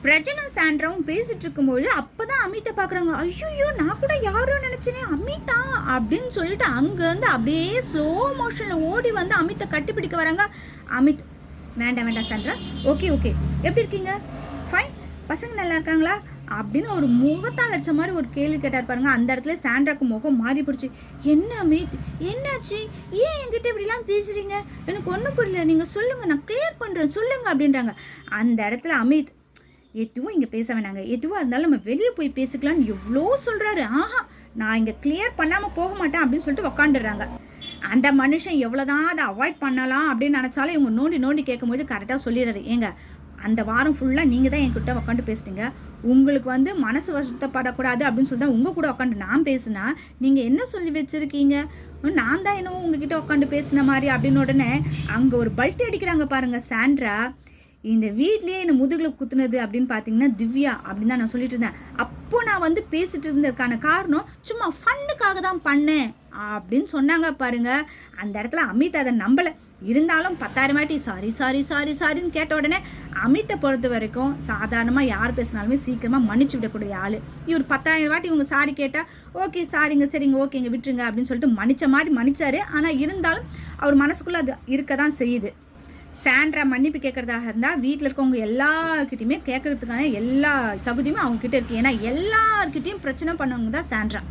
பிரஜனும் சாண்ட்ராவும் பேசிட்டு இருக்கும்போது அப்பதான் அமித்தை பாக்குறாங்க. ஐயோ, நான் கூட யாரும் நினைச்சேனே, அமிதா அப்படின்னு சொல்லிட்டு அங்கேருந்து அப்படியே ஸ்லோ மோஷன்ல ஓடி வந்து அமித்தை கட்டிப்பிடிக்க வராங்க. அமித், வேண்டாம் வேண்டாம் சாண்ட்ரா, ஓகே ஓகே, எப்படி இருக்கீங்க, ஃபைன், பசங்க நல்லா இருக்காங்களா அப்படின்னு ஒரு முகத்தால் அடிச்ச மாதிரி ஒரு கேள்வி கேட்டார் பாருங்க. அந்த இடத்துல சாண்ட்ராக்கு முகம் மாறி போடுச்சு. என்ன அமித், என்னாச்சு, ஏன் என்கிட்ட இப்படிலாம் பேசுறீங்க, எனக்கு ஒன்றும் புரியல, நீங்கள் சொல்லுங்கள், நான் கிளியர் பண்ணுறேன், சொல்லுங்கள் அப்படின்றாங்க. அந்த இடத்துல அமித், எதுவும் இங்கே பேச வேணாங்க, எதுவாக இருந்தாலும் நம்ம வெளியே போய் பேசிக்கலான்னு எவ்வளோ சொல்கிறாரு. ஆஹா, நான் இங்கே கிளியர் பண்ணாமல் போக மாட்டேன் அப்படின்னு சொல்லிட்டு உக்காண்டுறாங்க. அந்த மனுஷன் எவ்வளோதான் அதை அவாய்ட் பண்ணலாம் அப்படின்னு நினச்சாலும் இவங்க நோண்டி நோண்டி கேட்கும்போது கரெக்டாக சொல்லிடுறாரு. ஏங்க, அந்த வாரம் ஃபுல்லாக நீங்கள் தான் என்கிட்ட உட்காந்து பேசிட்டீங்க, உங்களுக்கு வந்து மனசு வருத்தப்படக்கூடாது அப்படின்னு சொல்லி தான் உங்கள் கூட உட்காந்து நான் பேசினா நீங்கள் என்ன சொல்லி வச்சுருக்கீங்க, நான் தான் என்னவோ உங்ககிட்ட உட்காந்து பேசின மாதிரி அப்படின்னு. உடனே அங்கே ஒரு பல்ட்டி அடிக்கிறாங்க பாருங்கள் சாண்ட்ரா. இந்த வீட்லேயே என்னை முதுகில் குத்துனது அப்படின்னு பார்த்தீங்கன்னா திவ்யா அப்படின்னு தான் நான் சொல்லிட்டு இருந்தேன். அப்போ நான் வந்து பேசிட்டு இருந்ததுக்கான காரணம் சும்மா ஃபன்னுக்காக தான் பண்ணேன் அப்படின்னு சொன்னாங்க பாருங்க. அந்த இடத்துல அமித் அதை நம்பலை. இருந்தாலும் 10,000 வாட்டி சாரி சாரி சாரி சாரின்னு கேட்ட உடனே அமித்தை பொறுத்த வரைக்கும் சாதாரணமாக யார் பேசினாலுமே சீக்கிரமாக மன்னிச்சு விடக்கூடிய ஆள். இவர் 10,000 வாட்டி இவங்க சாரி கேட்டால் ஓகே சாரிங்க சரிங்க ஓகேங்க விட்டுருங்க அப்படின்னு சொல்லிட்டு மன்னிச்ச மாதிரி மன்னிச்சாரு. ஆனால் இருந்தாலும் அவர் மனசுக்குள்ளே அது இருக்க தான் செய்யுது. சாண்ட்ரா மன்னிப்பு கேட்குறதாக இருந்தால் வீட்டில் இருக்கவங்க எல்லாருக்கிட்டையுமே கேட்கறதுக்கான எல்லா தகுதியுமே அவங்கக்கிட்ட இருக்குது. ஏன்னா எல்லாருக்கிட்டையும் பிரச்சனை பண்ணவங்க தான் சாண்ட்ரா.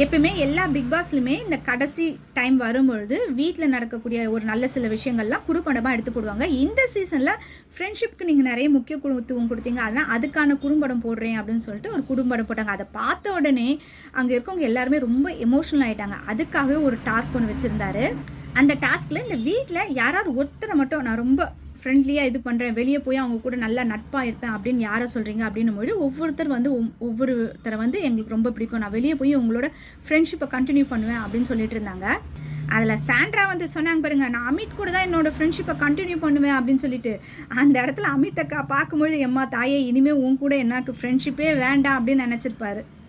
எப்பயுமே எல்லா பிக் பாஸ்லையுமே இந்த கடைசி டைம் வரும்பொழுது வீட்டில் நடக்கக்கூடிய ஒரு நல்ல சில விஷயங்கள்லாம் குறும்படமாக எடுத்து போடுவாங்க. இந்த சீசனில் ஃப்ரெண்ட்ஷிப்க்கு நீங்கள் நிறைய முக்கியத்துவம் கொடுத்தீங்க, அதனால் அதுக்கான குறும்படம் போடுறேன் அப்படின்னு சொல்லிட்டு ஒரு குறும்படம் போட்டாங்க. அதை பார்த்த உடனே அங்கே இருக்கவங்க எல்லாருமே ரொம்ப எமோஷனல் ஆகிட்டாங்க. அதுக்காகவே ஒரு டாஸ்க் ஒன்று வச்சுருந்தாரு. அந்த டாஸ்கில் இந்த வீட்டில் யாராவது ஒருத்தரை மட்டும் நான் ரொம்ப ஃப்ரெண்ட்லியாக இது பண்ணுறேன், வெளியே போய் அவங்க கூட நல்லா நட்பாக இருப்பேன் அப்படின்னு யாரை சொல்கிறீங்க அப்படின்னும் போது ஒவ்வொருத்தர் வந்து ஒவ்வொருத்தரை வந்து எங்களுக்கு ரொம்ப பிடிக்கும், நான் வெளியே போய் உங்களோட ஃப்ரெண்ட்ஷிப்பை கண்டினியூ பண்ணுவேன் அப்படின்னு சொல்லிட்டு இருந்தாங்க. அதில் சாண்ட்ரா வந்து சொன்னாங்க பாருங்க, நான் அமித் கூட தான் என்னோடய ஃப்ரெண்ட்ஷிப்பை கண்டினியூ பண்ணுவேன் அப்படின்னு சொல்லிட்டு. அந்த இடத்துல அமித் அக்கா பார்க்கும்பொழுது எம்மா தாயே, இனிமேல் உன் கூட எனக்கு ஃப்ரெண்ட்ஷிப்பே வேண்டாம் அப்படின்னு நினச்சிருப்பாரு.